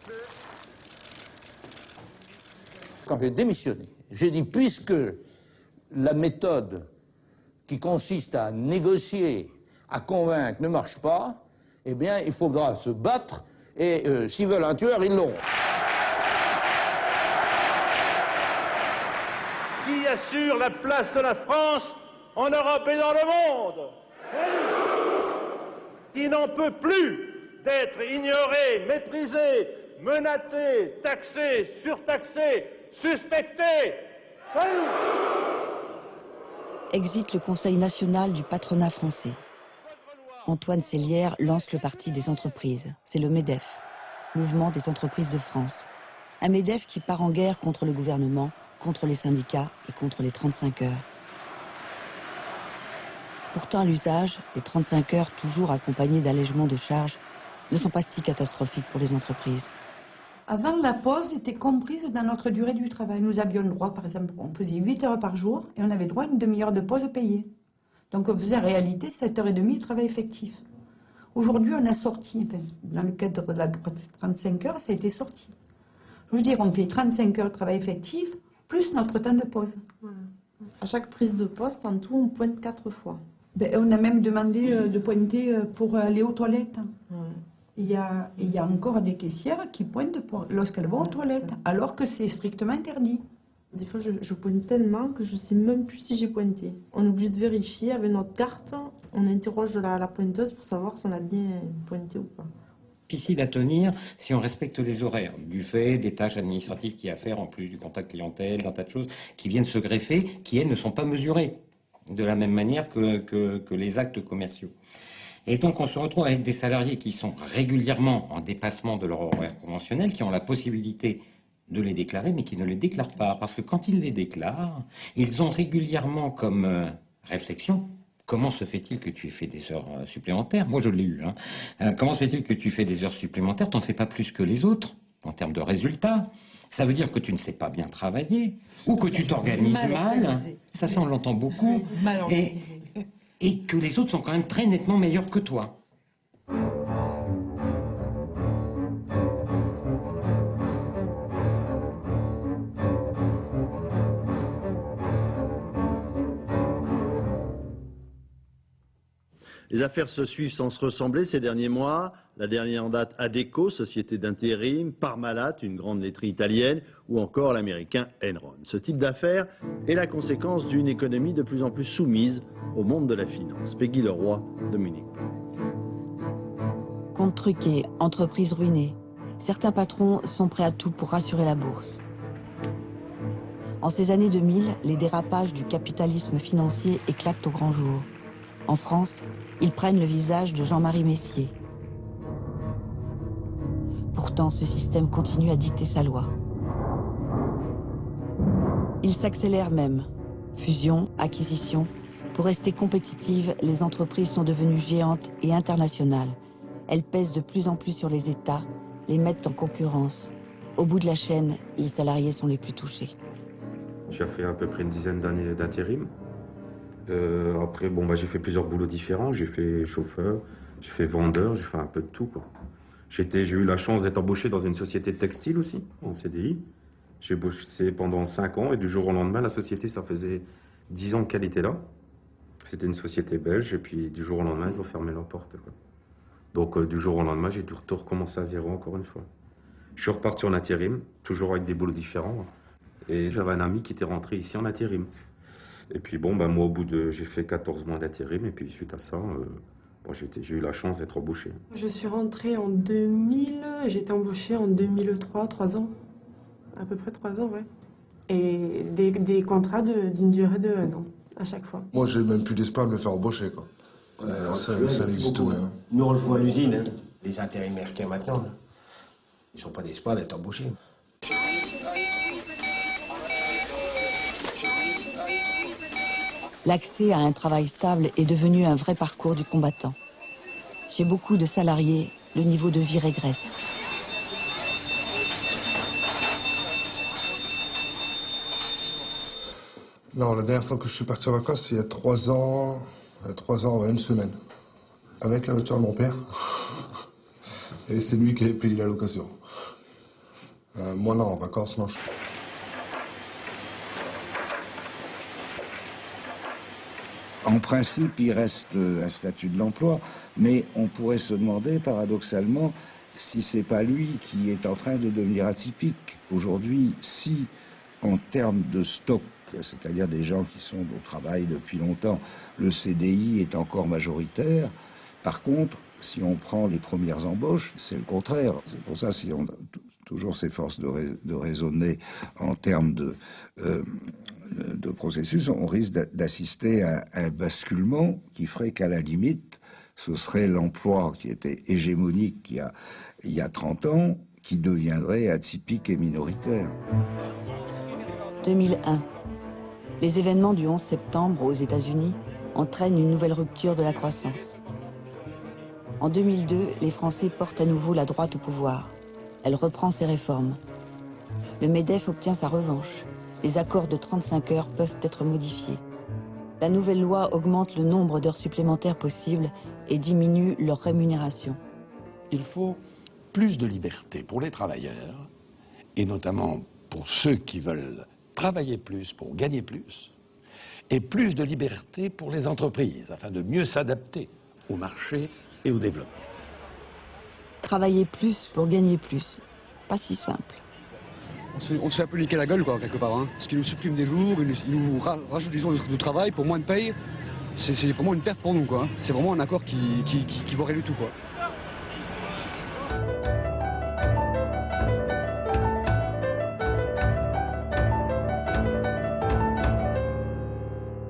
Quand j'ai démissionné, j'ai dit, puisque la méthode qui consiste à négocier, à convaincre ne marche pas, eh bien, il faudra se battre, et s'ils veulent un tueur, ils l'auront. Qui assure la place de la France en Europe et dans le monde? Qui n'en peut plus d'être ignoré, méprisé, menottés, taxés, surtaxés, suspectés. Salut! Exit le Conseil national du patronat français. Antoine Sellière lance le Parti des entreprises. C'est le MEDEF, Mouvement des entreprises de France. Un MEDEF qui part en guerre contre le gouvernement, contre les syndicats et contre les 35 heures. Pourtant, à l'usage, les 35 heures, toujours accompagnées d'allègements de charges, ne sont pas si catastrophiques pour les entreprises. Avant, la pause était comprise dans notre durée du travail. Nous avions le droit, par exemple, on faisait 8 heures par jour et on avait droit à une demi-heure de pause payée. Donc on faisait en réalité 7h30 de travail effectif. Aujourd'hui, on a sorti, enfin, dans le cadre de la 35 heures, ça a été sorti. Je veux dire, on fait 35 heures de travail effectif, plus notre temps de pause. Voilà. À chaque prise de poste, en tout, on pointe 4 fois. Ben, on a même demandé de pointer pour aller aux toilettes. Ouais. Il y a encore des caissières qui pointent lorsqu'elles vont aux toilettes, alors que c'est strictement interdit. Des fois, je pointe tellement que je ne sais même plus si j'ai pointé. On est obligé de vérifier avec notre carte. On interroge la pointeuse pour savoir si on a bien pointé ou pas. Difficile à tenir si on respecte les horaires, du fait des tâches administratives qu'il y a à faire, en plus du contact clientèle, d'un tas de choses qui viennent se greffer, qui, elles, ne sont pas mesurées de la même manière que les actes commerciaux. Et donc, on se retrouve avec des salariés qui sont régulièrement en dépassement de leur horaire conventionnel, qui ont la possibilité de les déclarer, mais qui ne les déclarent pas. Parce que quand ils les déclarent, ils ont régulièrement comme réflexion: comment se fait-il que tu aies fait des heures supplémentaires? Moi, je l'ai eu. Comment se fait-il que tu fais des heures supplémentaires? T'en fais pas plus que les autres, en termes de résultats. Ça veut dire que tu ne sais pas bien travailler, ou que tu t'organises mal. Ça, on l'entend beaucoup. Mal organisé. Et que les autres sont quand même très nettement meilleurs que toi. Les affaires se suivent sans se ressembler ces derniers mois. La dernière en date, Adecco, société d'intérim, Parmalat, une grande laiterie italienne, ou encore l'américain Enron. Ce type d'affaires est la conséquence d'une économie de plus en plus soumise au monde de la finance. Peggy Leroy, Dominique. Comptes truqués, entreprises ruinées. Certains patrons sont prêts à tout pour rassurer la bourse. En ces années 2000, les dérapages du capitalisme financier éclatent au grand jour. En France, ils prennent le visage de Jean-Marie Messier. Pourtant, ce système continue à dicter sa loi. Il s'accélère même. Fusion, acquisition. Pour rester compétitives, les entreprises sont devenues géantes et internationales. Elles pèsent de plus en plus sur les États, les mettent en concurrence. Au bout de la chaîne, les salariés sont les plus touchés. J'ai fait à peu près une dizaine d'années d'intérim. Après, j'ai fait plusieurs boulots différents. J'ai fait chauffeur, j'ai fait vendeur, j'ai fait un peu de tout, quoi. J'ai eu la chance d'être embauché dans une société de textile aussi, en CDI. J'ai bossé pendant 5 ans et du jour au lendemain, la société, ça faisait 10 ans qu'elle était là. C'était une société belge et puis du jour au lendemain, ils ont fermé leurs portes, quoi. Donc du jour au lendemain, j'ai dû tout recommencer à zéro encore une fois. Je suis reparti en intérim, toujours avec des boulots différents. Et j'avais un ami qui était rentré ici en intérim. Et puis moi, j'ai fait 14 mois d'intérim, et puis suite à ça, j'ai eu la chance d'être embauché. Je suis rentrée en 2000, j'ai été embauchée en 2003, 3 ans. À peu près 3 ans, ouais. Et des contrats d'une durée de 1 an, à chaque fois. Moi, j'ai même plus d'espoir de me faire embaucher, quoi. Ça n'existe pas. Nous, on le voit à l'usine, hein. Les intérimaires qu'il y a maintenant, là, ils n'ont pas d'espoir d'être embauchés. L'accès à un travail stable est devenu un vrai parcours du combattant. Chez beaucoup de salariés, le niveau de vie régresse. Non, la dernière fois que je suis parti en vacances, c'est il y a 3 ans, 1 semaine. Avec la voiture de mon père. Et c'est lui qui avait payé la location. Moi non, en vacances, non. En principe, il reste un statut de l'emploi, mais on pourrait se demander, paradoxalement, si c'est pas lui qui est en train de devenir atypique. Aujourd'hui, si, en termes de stock, c'est-à-dire des gens qui sont au travail depuis longtemps, le CDI est encore majoritaire. Par contre, si on prend les premières embauches, c'est le contraire. C'est pour ça, si on toujours s'efforce de raisonner en termes de processus, on risque d'assister à un basculement qui ferait qu'à la limite, ce serait l'emploi qui était hégémonique il y a 30 ans, qui deviendrait atypique et minoritaire. 2001. Les événements du 11 septembre aux États-Unis entraînent une nouvelle rupture de la croissance. En 2002, les Français portent à nouveau la droite au pouvoir. Elle reprend ses réformes. Le MEDEF obtient sa revanche. Les accords de 35 heures peuvent être modifiés. La nouvelle loi augmente le nombre d'heures supplémentaires possibles et diminue leur rémunération. Il faut plus de liberté pour les travailleurs, et notamment pour ceux qui veulent travailler plus pour gagner plus, et plus de liberté pour les entreprises, afin de mieux s'adapter au marché et au développement. Travailler plus pour gagner plus, pas si simple. On se fait un peu niquer la gueule, quoi, quelque part. Hein. Parce qu'ils nous suppriment des jours, ils nous rajoutent des jours de travail pour moins de paye. C'est vraiment une perte pour nous, quoi. C'est vraiment un accord qui vaut rien du tout, quoi.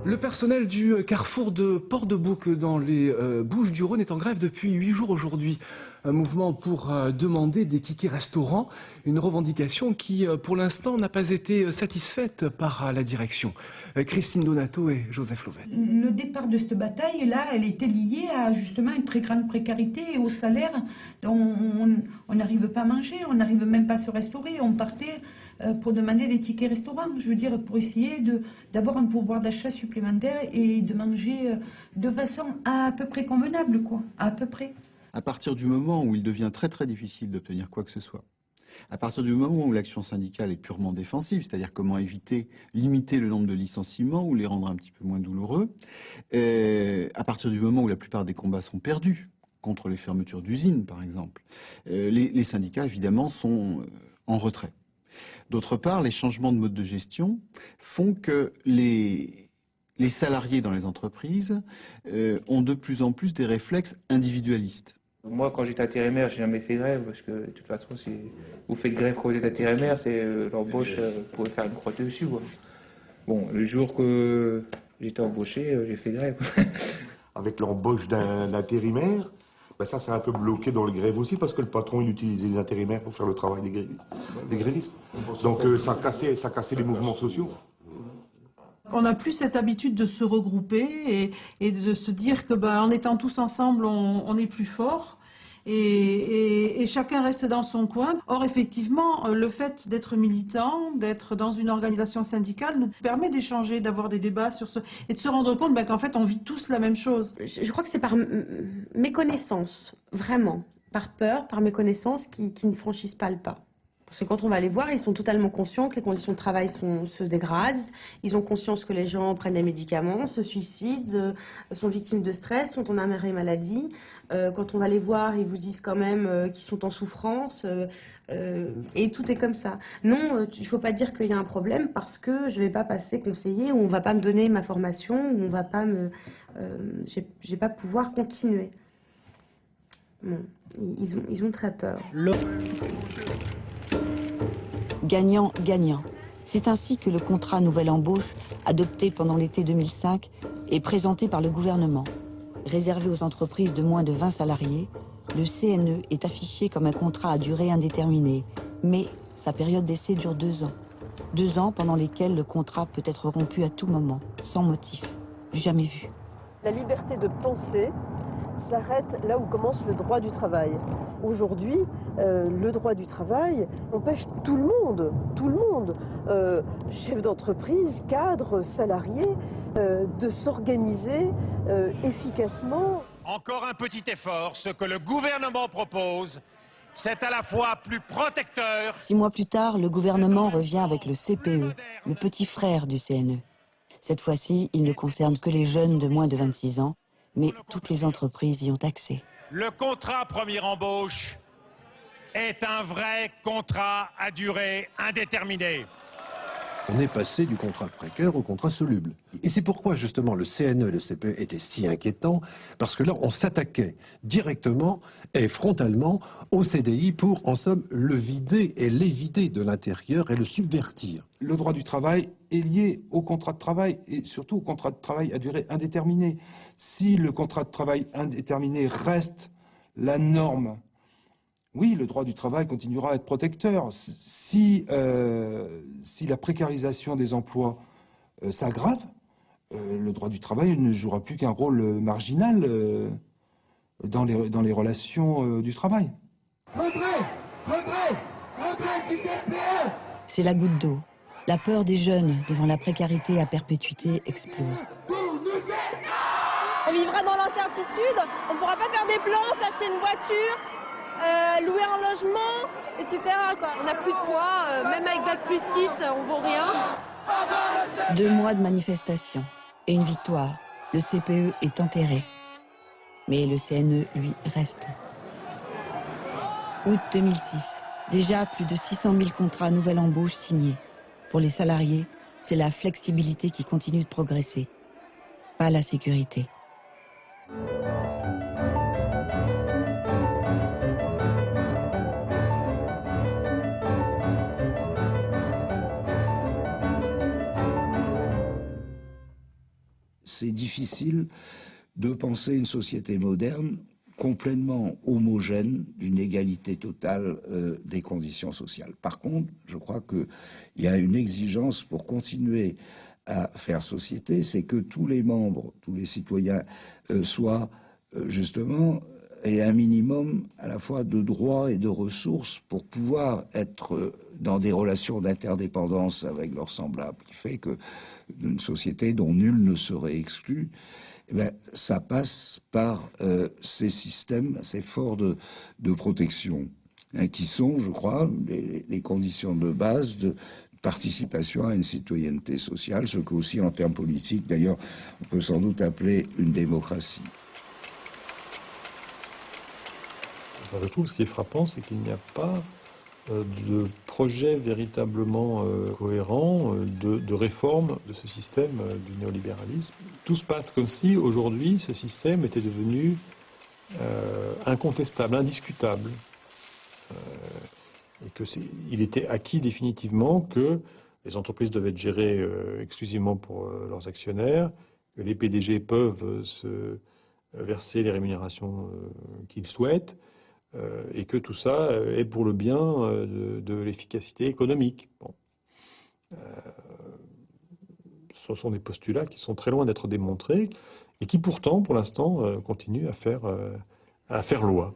Le personnel du carrefour de Port-de-Bouc dans les Bouches-du-Rhône est en grève depuis 8 jours aujourd'hui. Un mouvement pour demander des tickets restaurants, une revendication qui, pour l'instant, n'a pas été satisfaite par la direction. Christine Donato et Joseph Louvet. Le départ de cette bataille-là, elle était liée à justement une très grande précarité et au salaire. On n'arrive pas à manger, on n'arrive même pas à se restaurer. On partait pour demander des tickets restaurants, je veux dire, pour essayer d'avoir un pouvoir d'achat supplémentaire et de manger de façon à peu près convenable, quoi, à peu près. À partir du moment où il devient très très difficile d'obtenir quoi que ce soit, à partir du moment où l'action syndicale est purement défensive, c'est-à-dire comment limiter le nombre de licenciements ou les rendre un petit peu moins douloureux, à partir du moment où la plupart des combats sont perdus, contre les fermetures d'usines par exemple, les syndicats évidemment sont en retrait. D'autre part, les changements de mode de gestion font que les salariés dans les entreprises ont de plus en plus des réflexes individualistes. Moi, quand j'étais intérimaire, j'ai jamais fait grève, parce que de toute façon, si vous faites grève quand vous êtes intérimaire, c'est l'embauche, vous pouvez faire une croix dessus, quoi. Bon, le jour que j'étais embauché, j'ai fait grève. Avec l'embauche d'un intérimaire, ben ça c'est un peu bloqué dans le grève aussi, parce que le patron il utilisait les intérimaires pour faire le travail des grévistes. Donc ça a cassé les mouvements sociaux. On n'a plus cette habitude de se regrouper et de se dire que en étant tous ensemble, on est plus fort et chacun reste dans son coin. Or, effectivement, le fait d'être militant, d'être dans une organisation syndicale nous permet d'échanger, d'avoir des débats sur ce et de se rendre compte qu'en fait, on vit tous la même chose. Je crois que c'est par méconnaissance, vraiment, par peur, par méconnaissance, qui ne franchissent pas le pas. Parce que quand on va les voir, ils sont totalement conscients que les conditions de travail se dégradent. Ils ont conscience que les gens prennent des médicaments, se suicident, sont victimes de stress, sont en arrêt maladie. Quand on va les voir, ils vous disent quand même qu'ils sont en souffrance. Et tout est comme ça. Non, il ne faut pas dire qu'il y a un problème parce que je ne vais pas passer conseiller ou on ne va pas me donner ma formation ou on va pas je ne vais pas pouvoir continuer. Bon, ils ont très peur. Gagnant, gagnant. C'est ainsi que le contrat nouvelle embauche, adopté pendant l'été 2005, est présenté par le gouvernement. Réservé aux entreprises de moins de 20 salariés, le CNE est affiché comme un contrat à durée indéterminée. Mais sa période d'essai dure 2 ans. 2 ans pendant lesquels le contrat peut être rompu à tout moment, sans motif. Du jamais vu. La liberté de penser s'arrête là où commence le droit du travail. Aujourd'hui, le droit du travail empêche tout le monde, chef d'entreprise, cadre, salarié, de s'organiser efficacement. Encore un petit effort, ce que le gouvernement propose, c'est à la fois plus protecteur. 6 mois plus tard, le gouvernement revient avec le CPE, le petit frère du CNE. Cette fois-ci, il ne concerne que les jeunes de moins de 26 ans, mais toutes les entreprises y ont accès. Le contrat première embauche est un vrai contrat à durée indéterminée. On est passé du contrat précaire au contrat soluble. Et c'est pourquoi justement le CNE et le CPE étaient si inquiétants, parce que là on s'attaquait directement et frontalement au CDI pour en somme le vider et l'évider de l'intérieur et le subvertir. Le droit du travail est lié au contrat de travail et surtout au contrat de travail à durée indéterminée. Si le contrat de travail indéterminé reste la norme, oui, le droit du travail continuera à être protecteur. Si la précarisation des emplois s'aggrave, le droit du travail ne jouera plus qu'un rôle marginal dans les relations du travail. Retrait du CPE! C'est la goutte d'eau. La peur des jeunes devant la précarité à perpétuité explose. On vivra dans l'incertitude, on ne pourra pas faire des plans, s'acheter une voiture, louer un logement, etc. quoi. On n'a plus de poids, même avec Bac plus 6, on vaut rien. 2 mois de manifestation et une victoire. Le CPE est enterré. Mais le CNE, lui, reste. Août 2006. Déjà plus de 600 000 contrats nouvelle embauche signés. Pour les salariés, c'est la flexibilité qui continue de progresser, pas la sécurité. C'est difficile de penser une société moderne complètement homogène, d'une égalité totale des conditions sociales. Par contre, je crois qu'il y a une exigence pour continuer à faire société, c'est que tous les membres, tous les citoyens soient justement et un minimum à la fois de droits et de ressources pour pouvoir être dans des relations d'interdépendance avec leurs semblables, qui fait que d'une société dont nul ne serait exclu, eh bien, ça passe par ces systèmes, ces forts de protection, hein, qui sont, je crois, les conditions de base de participation à une citoyenneté sociale, ce qu'aussi en termes politiques, d'ailleurs, on peut sans doute appeler une démocratie. Enfin, je trouve ce qui est frappant, c'est qu'il n'y a pas de projet véritablement cohérent de réforme de ce système du néolibéralisme. Tout se passe comme si, aujourd'hui, ce système était devenu incontestable, indiscutable. Et qu'il était acquis définitivement que les entreprises doivent être gérées exclusivement pour leurs actionnaires, que les PDG peuvent se verser les rémunérations qu'ils souhaitent, et que tout ça est pour le bien de l'efficacité économique. Bon. Ce sont des postulats qui sont très loin d'être démontrés et qui pourtant, pour l'instant, continuent à faire loi.